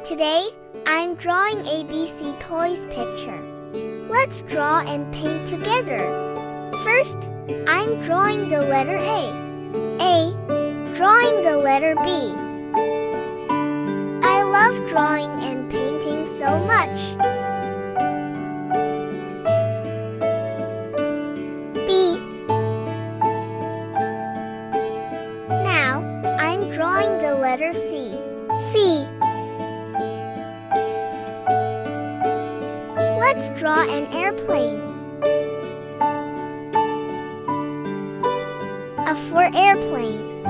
Today, I'm drawing ABC Toys picture. Let's draw and paint together. First, I'm drawing the letter A. Drawing the letter B. I love drawing and painting so much. B. Now, I'm drawing the letter C. Let's draw an airplane. A for airplane.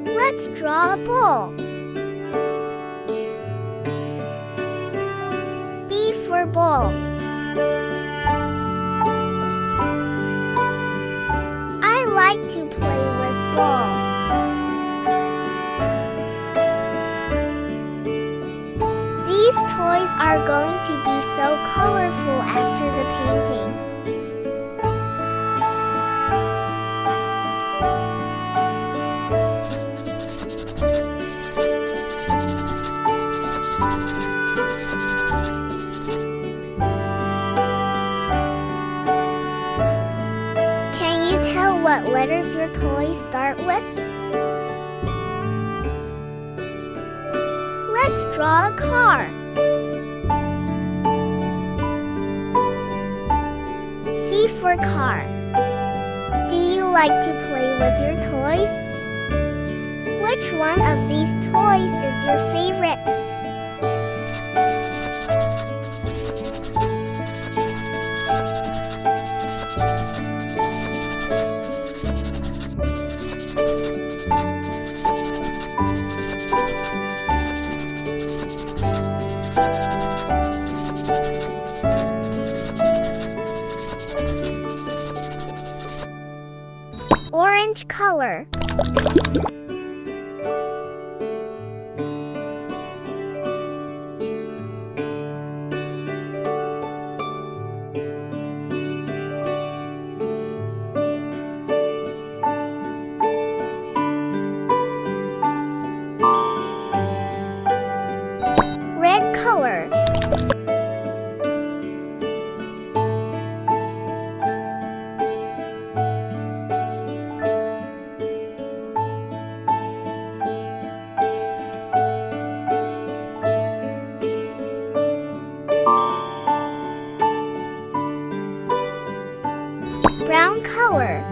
Let's draw a ball. B for ball. I like to play with ball. These toys are going to be so colorful after the painting. Can you tell what letters your toys start with? Let's draw a car. C for car. Do you like to play with your toys? Which one of these toys is your favorite? Orange color. Red color. Brown color.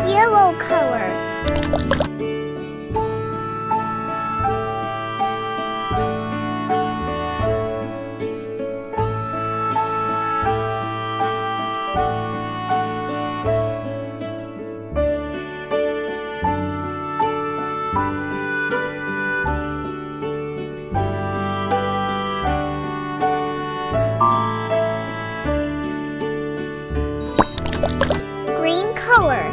Yellow color. Green color.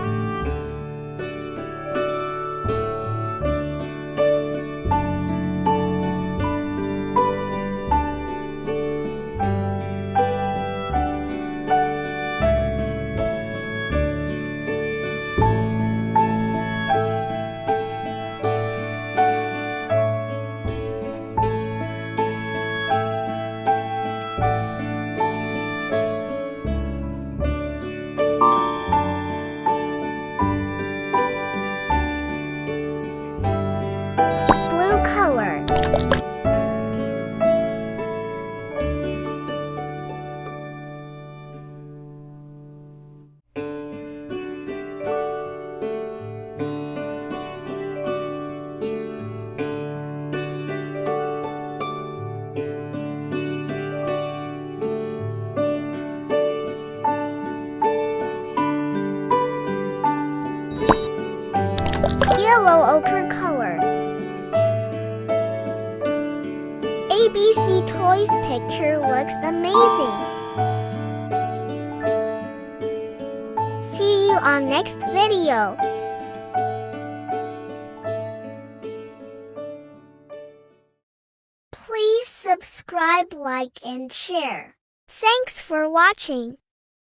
Blue color. Yellow ochre color. ABC Toys picture looks amazing. on next video. Please subscribe, like, and share. Thanks for watching.